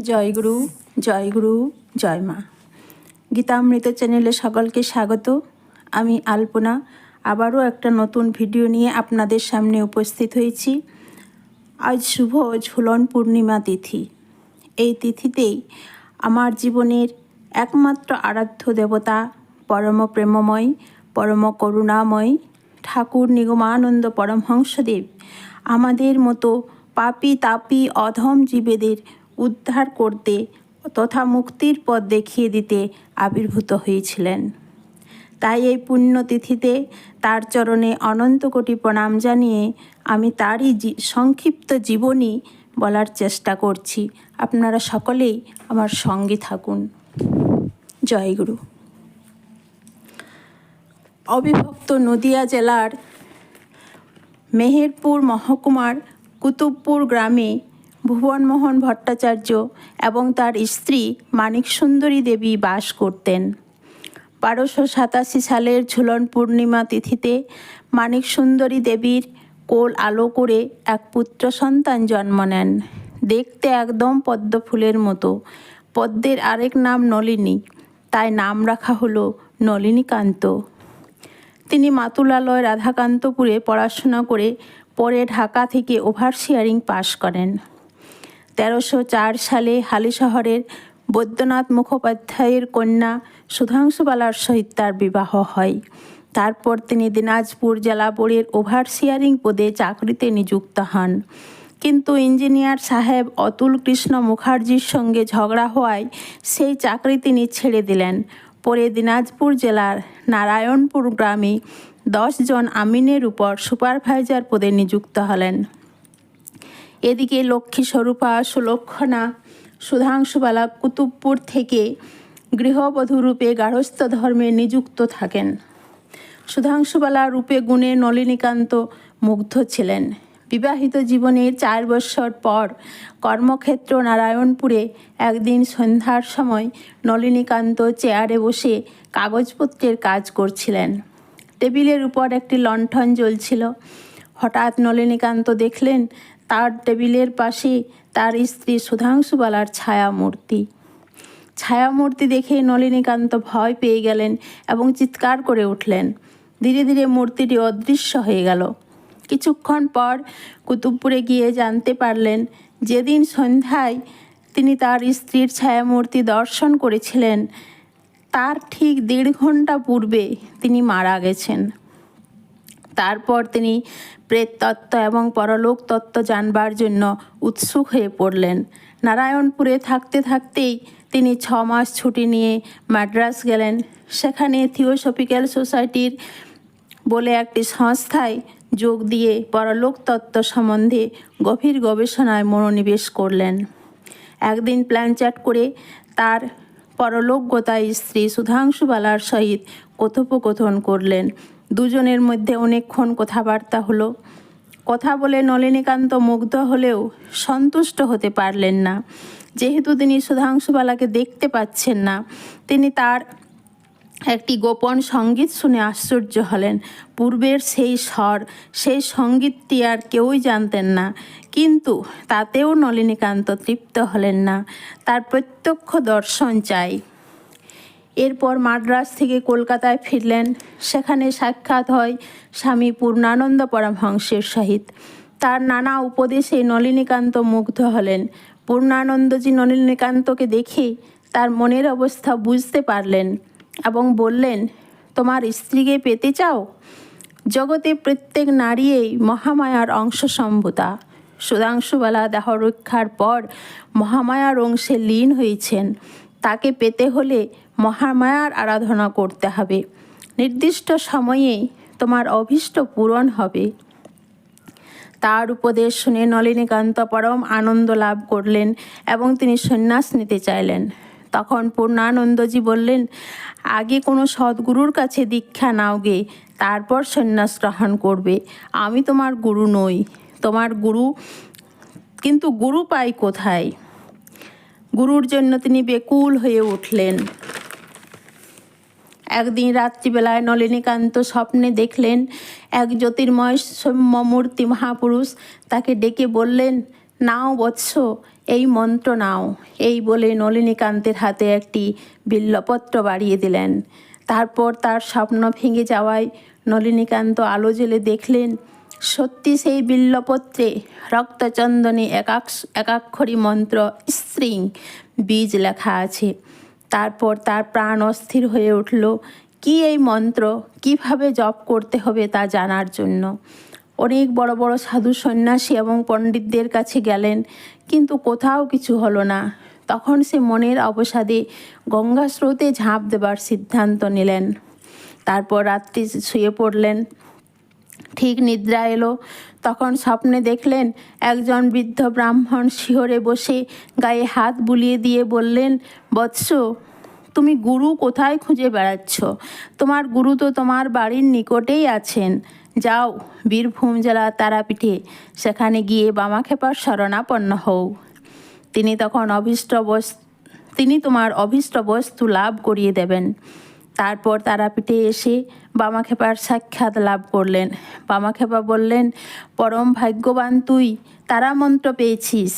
জয়গুরু, জয়গুরু, জয় মা। গীতামৃত চ্যানেলে সকলকে স্বাগত। আমি আলপনা আবারও একটা নতুন ভিডিও নিয়ে আপনাদের সামনে উপস্থিত হয়েছি। আজ শুভ ঝুলন পূর্ণিমা তিথি। এই তিথিতেই আমার জীবনের একমাত্র আরাধ্য দেবতা, পরম প্রেমময়, পরম করুণাময় ঠাকুর নিগমানন্দ পরমহংসদেব আমাদের মতো পাপী তাপী অধম জীবেদের উদ্ধার করতে তথা মুক্তির পথ দেখিয়ে দিতে আবির্ভূত হয়েছিলেন। তাই এই পুণ্যতিথিতে তার চরণে অনন্ত কোটি প্রণাম জানিয়ে আমি তারই সংক্ষিপ্ত জীবনী বলার চেষ্টা করছি। আপনারা সকলেই আমার সঙ্গে থাকুন। জয়গুরু। অবিভক্ত নদিয়া জেলার মেহেরপুর মহকুমার কুতুবপুর গ্রামে ভুবনমোহন ভট্টাচার্য এবং তার স্ত্রী মানিকসুন্দরী দেবী বাস করতেন। 1287 সালের ঝুলন পূর্ণিমা তিথিতে মানিকসুন্দরী দেবীর কোল আলো করে এক পুত্র সন্তান জন্ম নেন। দেখতে একদম পদ্ম ফুলের মতো। পদ্মের আরেক নাম নলিনী, তাই নাম রাখা হলো নলিনীকান্ত। তিনি মাতুলালয় রাধাকান্তপুরে পড়াশোনা করে পরে ঢাকা থেকে ওভারসিয়ারিং পাশ করেন। 1304 সালে হালিশহরের বৈদ্যনাথ মুখোপাধ্যায়ের কন্যা সুধাংশুবালার সহিত তার বিবাহ হয়। তারপর তিনি দিনাজপুর জেলা বোর্ডের ওভারসিয়ারিং পদে চাকরিতে নিযুক্ত হন। কিন্তু ইঞ্জিনিয়ার সাহেব অতুল কৃষ্ণ মুখার্জির সঙ্গে ঝগড়া হওয়ায় সেই চাকরি তিনি ছেড়ে দিলেন। পরে দিনাজপুর জেলার নারায়ণপুর গ্রামে 10 জন আমিনের উপর সুপারভাইজার পদে নিযুক্ত হলেন। এদিকে লক্ষ্মী স্বরূপা সুলক্ষণা সুধাংশুবালা কুতুবপুর থেকে গৃহবধূরূপে গার্হস্থ্য ধর্মে নিযুক্ত থাকেন। সুধাংশুবালা রূপে গুণে নলিনীকান্ত মুগ্ধ ছিলেন। বিবাহিত জীবনের 4 বৎসর পর কর্মক্ষেত্র নারায়ণপুরে একদিন সন্ধ্যার সময় নলিনীকান্ত চেয়ারে বসে কাগজপত্রের কাজ করছিলেন। টেবিলের উপর একটি লণ্ঠন জ্বলছিল। হঠাৎ নলিনীকান্ত দেখলেন তার টেবিলের পাশে তার স্ত্রী সুধাংশুবালার ছায়ামূর্তি দেখে নলিনীকান্ত ভয় পেয়ে গেলেন এবং চিৎকার করে উঠলেন। ধীরে ধীরে মূর্তিটি অদৃশ্য হয়ে গেল। কিছুক্ষণ পর কুতুবপুরে গিয়ে জানতে পারলেন যেদিন সন্ধ্যায় তিনি তার স্ত্রীর ছায়ামূর্তি দর্শন করেছিলেন তার ঠিক 1.5 ঘন্টা পূর্বে তিনি মারা গেছেন। তারপর তিনি প্রেততত্ত্ব এবং পরলোক তত্ত্ব জানবার জন্য উৎসুক হয়ে পড়লেন। নারায়ণপুরে থাকতে থাকতেই তিনি 6 মাস ছুটি নিয়ে মাদ্রাজ গেলেন। সেখানে থিওসফিক্যাল সোসাইটির বলে একটি সংস্থায় যোগ দিয়ে পরলোক তত্ত্ব সম্বন্ধে গভীর গবেষণায় মনোনিবেশ করলেন। একদিন প্ল্যানচ্যাট করে তার পরলোকগতা স্ত্রী সুধাংশুবালার সহিত কথোপকথন করলেন। দুজনের মধ্যে অনেকক্ষণ কথাবার্তা হলো। কথা বলে নলিনীকান্ত মুগ্ধ হলেও সন্তুষ্ট হতে পারলেন না। যেহেতু তিনি সুধাংশুবালাকে দেখতে পাচ্ছেন না, তিনি তার একটি গোপন সঙ্গীত শুনে আশ্চর্য হলেন। পূর্বের সেই স্বর, সেই সঙ্গীতটি আর কেউই জানতেন না। কিন্তু তাতেও নলিনীকান্ত তৃপ্ত হলেন না। তার প্রত্যক্ষ দর্শন চাই। এরপর মাদ্রাজ থেকে কলকাতায় ফিরলেন। সেখানে সাক্ষাৎ হয় স্বামী পূর্ণানন্দ পরমহংসের সহিত। তার নানা উপদেশে নলিনীকান্ত মুগ্ধ হলেন। পূর্ণানন্দজি নলিনীকান্তকে দেখে তার মনের অবস্থা বুঝতে পারলেন এবং বললেন, তোমার স্ত্রীকে পেতে চাও? জগতে প্রত্যেক নারীই মহামায়ার অংশ সম্ভূতা। সুধাংশুবালা দেহরক্ষার পর মহামায়ার অংশে লীন হয়েছেন। তাকে পেতে হলে মহামায়ার আরাধনা করতে হবে। নির্দিষ্ট সময়ে তোমার অভীষ্ট পূরণ হবে। তার উপদেশ শুনে নলিনীকান্ত পরম আনন্দ লাভ করলেন এবং তিনি সন্ন্যাস নিতে চাইলেন। তখন পূর্ণানন্দজি বললেন, আগে কোনো সদ্গুরুর কাছে দীক্ষা নাও গে, তারপর সন্ন্যাস গ্রহণ করবে। আমি তোমার গুরু নই। তোমার গুরু, কিন্তু গুরু পাই কোথায়? গুরুর জন্য তিনি বেকুল হয়ে উঠলেন। একদিন রাত্রিবেলায় নলিনীকান্ত স্বপ্নে দেখলেন এক জ্যোতির্ময় সৌম্যমূর্তি মহাপুরুষ তাকে ডেকে বললেন, নাও বৎস, এই মন্ত্র নাও। এই বলে নলিনীকান্তের হাতে একটি বিল্বপত্র বাড়িয়ে দিলেন। তারপর তার স্বপ্ন ভেঙে যাওয়ায় নলিনীকান্ত আলো জ্বেলে দেখলেন সত্যি সেই বিল্বপত্রে রক্তচন্দনে একাক্ষরী মন্ত্র স্ত্রীং বীজ লেখা আছে। তারপর তার প্রাণ অস্থির হয়ে উঠল কি এই মন্ত্র কিভাবে জপ করতে হবে তা জানার জন্য। অনেক বড় বড় সাধু সন্ন্যাসী এবং পণ্ডিতদের কাছে গেলেন, কিন্তু কোথাও কিছু হলো না। তখন সে মনের অবসাদে গঙ্গা স্রোতে ঝাঁপ দেবার সিদ্ধান্ত নিলেন। তারপর রাত্রি শুয়ে পড়লেন। ঠিক নিদ্রা এলো, তখন স্বপ্নে দেখলেন একজন বৃদ্ধ ব্রাহ্মণ শিহরে বসে গায়ে হাত বুলিয়ে দিয়ে বললেন, বৎস, তুমি গুরু কোথায় খুঁজে বেড়াচ্ছ? তোমার গুরু তো তোমার বাড়ির নিকটেই আছেন। যাও বীরভূম জেলা তারাপীঠে, সেখানে গিয়ে বামাখ্যাপার শরণাপন্ন হও। তিনি তখন তিনি তোমার অভীষ্ট বস্তু লাভ করিয়ে দেবেন। তারপর তারাপীঠে এসে বামাখ্যাপার সাক্ষাৎ লাভ করলেন। বামাখ্যাপা বললেন, পরম ভাগ্যবান তুই, তারা মন্ত্র পেয়েছিস।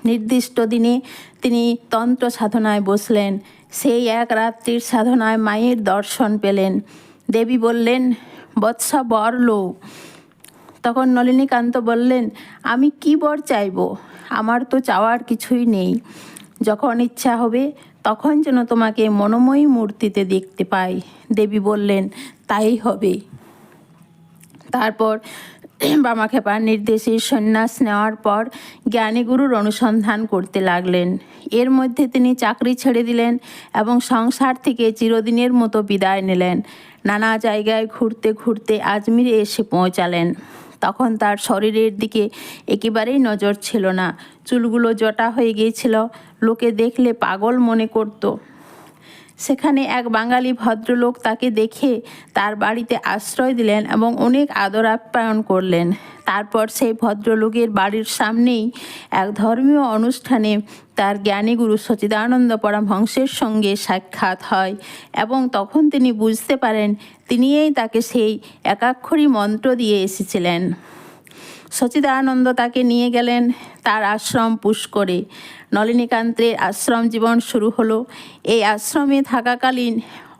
নির্দিষ্ট দিনে তিনি তন্ত্র সাধনায় বসলেন। সেই এক রাত্রির সাধনায় মায়ের দর্শন পেলেন। দেবী বললেন, বৎস, বর লো। তখন নলিনীকান্ত বললেন, আমি কি বর চাইব? আমার তো চাওয়ার কিছুই নেই। যখন ইচ্ছা হবে তখন যেন তোমাকে মনোময়ী মূর্তিতে দেখতে পাই। দেবী বললেন, তাই হবে। তারপর বামাখ্যাপার নির্দেশে সন্ন্যাস নেওয়ার পর জ্ঞানীগুরুর অনুসন্ধান করতে লাগলেন। এর মধ্যে তিনি চাকরি ছেড়ে দিলেন এবং সংসার থেকে চিরদিনের মতো বিদায় নিলেন। নানা জায়গায় ঘুরতে ঘুরতে আজমিরে এসে পৌঁছালেন। তখন তার শরীরের দিকে একেবারেই নজর ছিল না। চুলগুলো জটা হয়ে গিয়েছিল, লোকে দেখলে পাগল মনে করত। সেখানে এক বাঙালি ভদ্রলোক তাকে দেখে তার বাড়িতে আশ্রয় দিলেন এবং অনেক আদর আপ্যায়ন করলেন। তারপর সেই ভদ্রলোকের বাড়ির সামনেই এক ধর্মীয় অনুষ্ঠানে তার জ্ঞানীগুরু সচিদানন্দ পরমহংসের সঙ্গে সাক্ষাৎ হয় এবং তখন তিনি বুঝতে পারেন তিনিই তাকে সেই একাক্ষরী মন্ত্র দিয়ে এসেছিলেন। সচিদানন্দ তাকে নিয়ে গেলেন তার আশ্রম পুষ্করে। নলিনীকান্তের আশ্রম জীবন শুরু হলো। এই আশ্রমে থাকাকালীন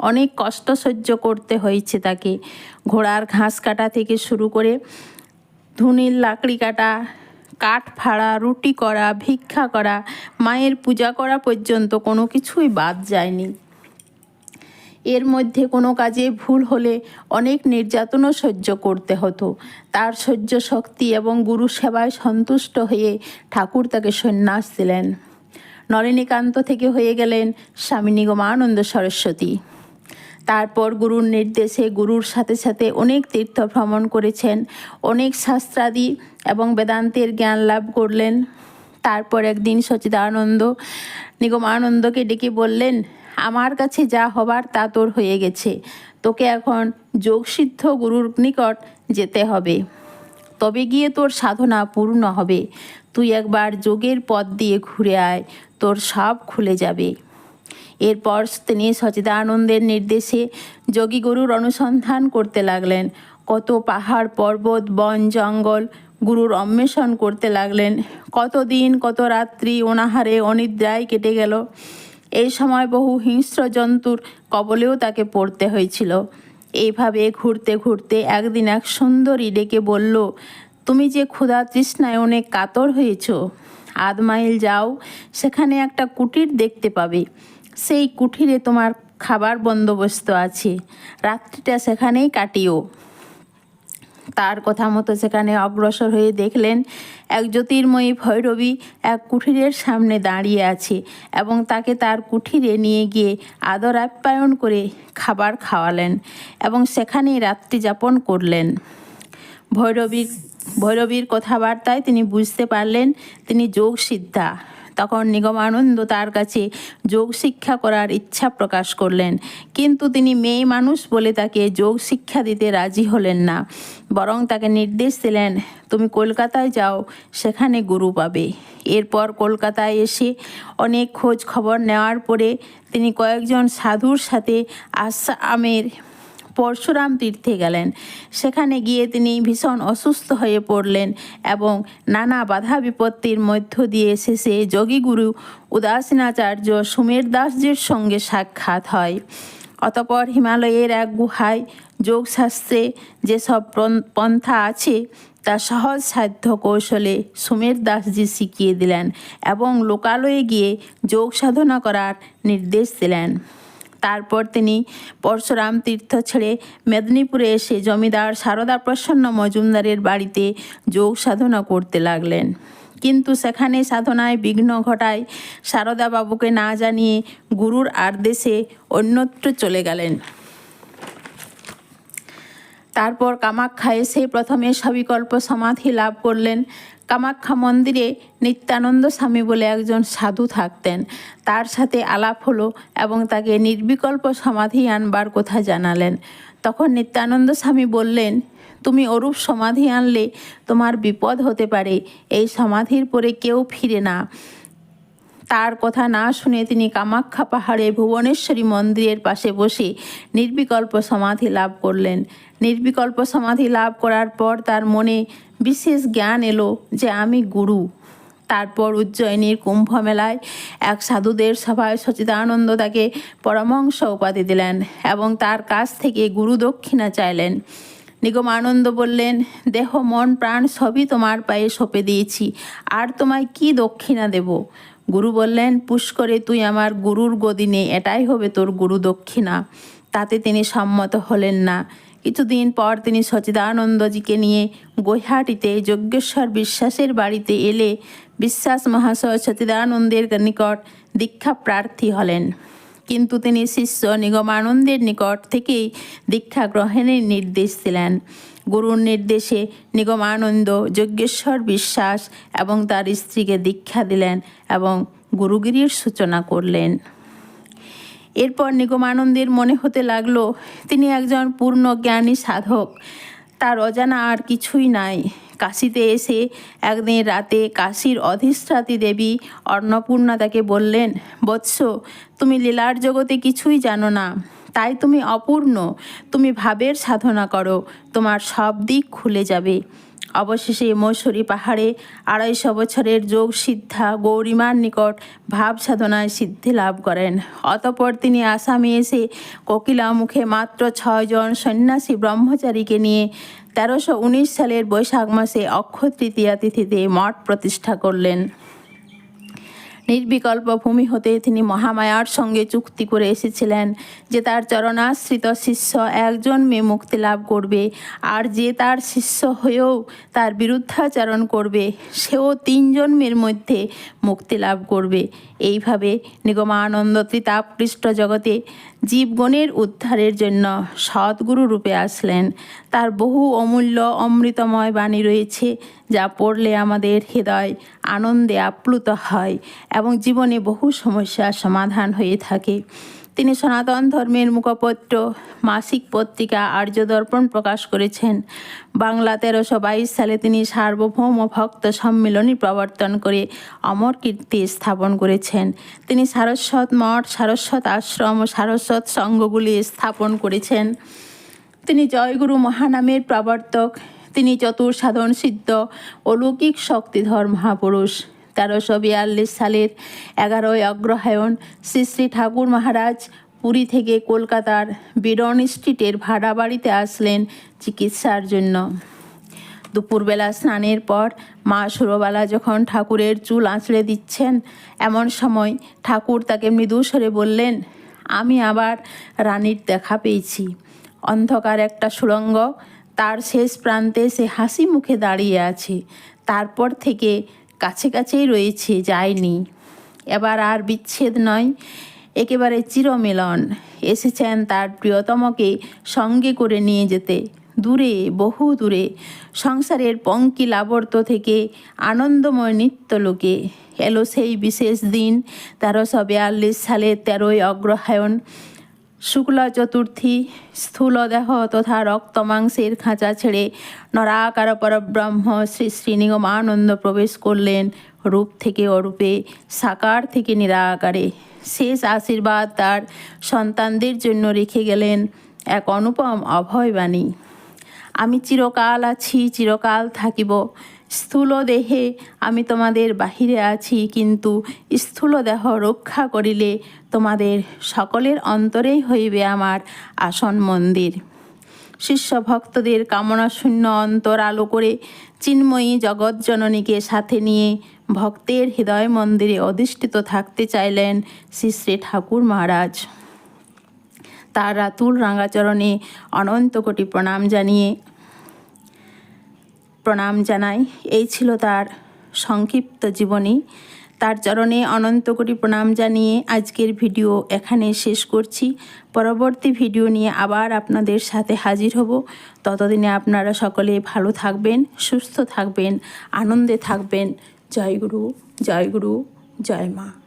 অনেক কষ্ট সহ্য করতে হয়েছে তাকে। ঘোড়ার ঘাস কাটা থেকে শুরু করে ধুনির লাকড়ি কাটা, কাঠ ফাড়া, রুটি করা, ভিক্ষা করা, মায়ের পূজা করা পর্যন্ত কোনো কিছুই বাদ যায়নি। এর মধ্যে কোনো কাজে ভুল হলে অনেক নির্যাতনও সহ্য করতে হতো। তার সহ্য শক্তি এবং গুরু সেবায় সন্তুষ্ট হয়ে ঠাকুর তাকে সন্ন্যাস দিলেন। নলিনীকান্ত থেকে হয়ে গেলেন স্বামী নিগমানন্দ সরস্বতী। তারপর গুরুর নির্দেশে গুরুর সাথে সাথে অনেক তীর্থ ভ্রমণ করেছেন, অনেক শাস্ত্রাদি এবং বেদান্তের জ্ঞান লাভ করলেন। তারপর একদিন সচিদানন্দ নিগমানন্দকে ডেকে বললেন, আমার কাছে যা হবার তা তোর হয়ে গেছে। তোকে এখন যোগসিদ্ধ গুরুর নিকট যেতে হবে, তবে গিয়ে তোর সাধনা পূর্ণ হবে। তুই একবার যোগের পথ দিয়ে ঘুরে আয়, তোর সব খুলে যাবে। এরপর তিনি সচিদানন্দের নির্দেশে যোগী গুরুর অনুসন্ধান করতে লাগলেন। কত পাহাড় পর্বত বন জঙ্গল গুরুর অন্বেষণ করতে লাগলেন। কত দিন কত রাত্রি অনাহারে অনিদ্রায় কেটে গেল। এই সময় বহু হিংস্র জন্তুর কবলেও তাকে পড়তে হয়েছিল। এইভাবে ঘুরতে ঘুরতে একদিন এক সুন্দরী ডেকে বলল, তুমি যে ক্ষুধা তৃষ্ণায় অনেক কাতর হয়েছ, 8 মাইল যাও, সেখানে একটা কুটির দেখতে পাবে। সেই কুঠিরে তোমার খাবার বন্দোবস্ত আছে, রাত্রিটা সেখানেই কাটিও। তার কথা মতো সেখানে অগ্রসর হয়ে দেখলেন এক জ্যোতির্ময়ী ভৈরবী এক কুঠিরের সামনে দাঁড়িয়ে আছে এবং তাকে তার কুঠিরে নিয়ে গিয়ে আদর আপ্যায়ন করে খাবার খাওয়ালেন এবং সেখানেই রাত্রি যাপন করলেন। ভৈরবীর কথাবার্তায় তিনি বুঝতে পারলেন তিনি যোগ সিদ্ধা। তখন নিগমানন্দ তার কাছে যোগ শিক্ষা করার ইচ্ছা প্রকাশ করলেন, কিন্তু তিনি মেয়ে মানুষ বলে তাকে যোগ শিক্ষা দিতে রাজি হলেন না। বরং তাকে নির্দেশ দিলেন, তুমি কলকাতায় যাও, সেখানে গুরু পাবে। এরপর কলকাতায় এসে অনেক খোঁজ খবর নেওয়ার পরে তিনি কয়েকজন সাধুর সাথে আসামের পরশুরাম তীর্থে গেলেন। সেখানে গিয়ে তিনি ভীষণ অসুস্থ হয়ে পড়লেন এবং নানা বাধা বিপত্তির মধ্য দিয়ে শেষে যোগীগুরু উদাসীনাচার্য সুমের দাসজির সঙ্গে সাক্ষাৎ হয়। অতপর হিমালয়ের এক গুহায় যোগশাস্ত্রে যেসব পন্থা আছে তা সহজ সাধ্য কৌশলে সুমের দাসজি শিখিয়ে দিলেন এবং লোকালয়ে গিয়ে যোগ সাধনা করার নির্দেশ দিলেন। তারপর তিনি পরশুরাম তীর্থ ছেড়ে মেদিনীপুরে এসে জমিদার সারদা প্রসন্ন মজুমদারের বাড়িতে যোগ সাধনা করতে লাগলেন। কিন্তু সেখানে সাধনায় বিঘ্ন ঘটায় সারদাবাবুকে না জানিয়ে গুরুর আদেশে অন্যত্র চলে গেলেন। তারপর কামাখ্যা এসে প্রথমে সবিকল্প সমাধি লাভ করলেন। কামাখ্যা মন্দিরে নিত্যানন্দ স্বামী বলে একজন সাধু থাকতেন। তার সাথে আলাপ হলো এবং তাকে নির্বিকল্প সমাধি আনবার কথা জানালেন। তখন নিত্যানন্দ স্বামী বললেন, তুমি অরূপ সমাধি আনলে তোমার বিপদ হতে পারে, এই সমাধির পরে কেউ ফিরে না। তার কথা না শুনে তিনি কামাখ্যা পাহাড়ে ভুবনেশ্বরী মন্দিরের পাশে বসে নির্বিকল্প সমাধি লাভ করলেন। নির্বিকল্প সমাধি লাভ করার পর তার মনে বিশেষ জ্ঞান এলো যে আমি গুরু। তারপর উজ্জয়িনীর কুম্ভ মেলায় এক সাধুদের সভায় সচিদানন্দ তাকে পরমহংস উপাধি দিলেন এবং তার কাছ থেকে গুরু দক্ষিণা চাইলেন। নিগমানন্দ বললেন, দেহ মন প্রাণ সবই তোমার পায়ে সঁপে দিয়েছি, আর তোমায় কি দক্ষিণা দেব? গুরু বললেন, পুষ্করে তুই আমার গুরুর গদিনে, এটাই হবে তোর গুরু দক্ষিণা। তাতে তিনি সম্মত হলেন না। কিছুদিন পর তিনি সচিদানন্দজিকে নিয়ে গৈহাটিতে যজ্ঞেশ্বর বিশ্বাসের বাড়িতে এলে বিশ্বাস মহাশয় সচিদানন্দের নিকট দীক্ষা প্রার্থী হলেন। কিন্তু তিনি শিষ্য নিগমানন্দের নিকট থেকেই দীক্ষা গ্রহণের নির্দেশ দিলেন। গুরুর নির্দেশে নিগমানন্দ যজ্ঞেশ্বর বিশ্বাস এবং তার স্ত্রীকে দীক্ষা দিলেন এবং গুরুগিরির সূচনা করলেন। এরপর নিগমানন্দের মনে হতে লাগলো তিনি একজন পূর্ণ জ্ঞানী সাধক, তার অজানা আর কিছুই নাই। কাশীতে এসে একদিন রাতে কাশীর অধিষ্ঠাত্রী দেবী অন্নপূর্ণা তাকে বললেন, বৎস, তুমি লীলার জগতে কিছুই জানো না, তাই তুমি অপূর্ণ। তুমি ভাবের সাধনা করো, তোমার সব দিক খুলে যাবে। অবশেষে মৈশরী পাহাড়ে 250 বছরের যোগ সিদ্ধা গৌরীমার নিকট ভাব সাধনায় সিদ্ধি লাভ করেন। অতঃপর তিনি আসামে এসে কোকিলামুখে মাত্র 6 জন সন্ন্যাসী ব্রহ্মচারীকে নিয়ে 1319 সালের বৈশাখ মাসে অক্ষয় তৃতীয়া তিথিতে মঠ প্রতিষ্ঠা করলেন। নির্বিকল্প ভূমি হতে তিনি মহামায়ার সঙ্গে চুক্তি করে এসেছিলেন যে তার চরণাশ্রিত শিষ্য একজন মেয়ে মুক্তি লাভ করবে, আর যে তার শিষ্য হয়েও তার বিরুদ্ধাচরণ করবে সেও 3 জন্মের মধ্যে মুক্তি লাভ করবে। এইভাবে নিগমানন্দ ত্রিতাপকৃষ্ট জগতে জীবগণের উদ্ধারের জন্য সদ্গুরু রূপে আসলেন। তার বহু অমূল্য অমৃতময় বাণী রয়েছে যা পড়লে আমাদের হৃদয় আনন্দে আপ্লুত হয় এবং জীবনে বহু সমস্যার সমাধান হয়ে থাকে। তিনি সনাতন ধর্মের মুখপত্র মাসিক পত্রিকা আর্যদর্পণ প্রকাশ করেছেন। বাংলা 1322 সালে তিনি সার্বভৌম ভক্ত সম্মিলনী প্রবর্তন করে অমর কীর্তি স্থাপন করেছেন। তিনি সারস্বত মঠ, সারস্বত আশ্রম ও সারস্বত সংঘগুলি স্থাপন করেছেন। তিনি জয়গুরু মহানামের প্রবর্তক। তিনি চতুর সাধন সিদ্ধ অলৌকিক শক্তিধর মহাপুরুষ। 1342 সালের 11 অগ্রহায়ণ শ্রী শ্রী ঠাকুর মহারাজ পুরী থেকে কলকাতার বিডন স্ট্রিটের ভাড়া বাড়িতে আসলেন চিকিৎসার জন্য। দুপুরবেলা স্নানের পর মা সুরবালা যখন ঠাকুরের চুল আঁচড়ে দিচ্ছেন, এমন সময় ঠাকুর তাকে মৃদু স্বরে বললেন, আমি আবার রানীর দেখা পেয়েছি। অন্ধকার একটা সুড়ঙ্গ, তার শেষ প্রান্তে সে হাসি মুখে দাঁড়িয়ে আছে। তারপর থেকে কাছে কাছেই রয়েছে, যায়নি। এবার আর বিচ্ছেদ নয়, একেবারে চিরমিলন। এসেছেন তার প্রিয়তমকে সঙ্গে করে নিয়ে যেতে, দূরে, বহু দূরে, সংসারের পঙ্কিলাবর্ত থেকে আনন্দময় নিত্যলোকে। এলো সেই বিশেষ দিন 1342 সালের 13 অগ্রহায়ণ শুক্লা চতুর্থী। স্থূলদেহ তথা রক্তমাংসের খাঁচা ছেড়ে নরাকার পরব্রহ্ম শ্রী শ্রী নিগমানন্দ প্রবেশ করলেন রূপ থেকে অরূপে, সাকার থেকে নিরাকারে। শেষ আশীর্বাদ তার সন্তানদের জন্য রেখে গেলেন। এক অনুপম অভয়বাণী। আমি চিরকাল আছি, চিরকাল থাকিব। স্থূল দেহে আমি তোমাদের বাহিরে আছি, কিন্তু স্থূল দেহ রক্ষা করিলে তোমাদের সকলের অন্তরেই হইবে আমার আসন মন্দির। শিষ্য ভক্তদের কামনা শূন্য অন্তর আলো করে চিন্ময়ী জগৎজননীকে সাথে নিয়ে ভক্তের হৃদয় মন্দিরে অধিষ্ঠিত থাকতে চাইলেন শ্রী শ্রী ঠাকুর মহারাজ। তার রাতুল রাঙাচরণে অনন্ত কোটি প্রণাম জানাই। এই ছিল তার সংক্ষিপ্ত জীবনী। তার চরণে অনন্ত কোটি প্রণাম জানিয়ে আজকের ভিডিও এখানে শেষ করছি। পরবর্তী ভিডিও নিয়ে আবার আপনাদের সাথে হাজির হব। ততদিনে আপনারা সকলে ভালো থাকবেন, সুস্থ থাকবেন, আনন্দে থাকবেন। জয় গুরু, জয় গুরু, জয় মা।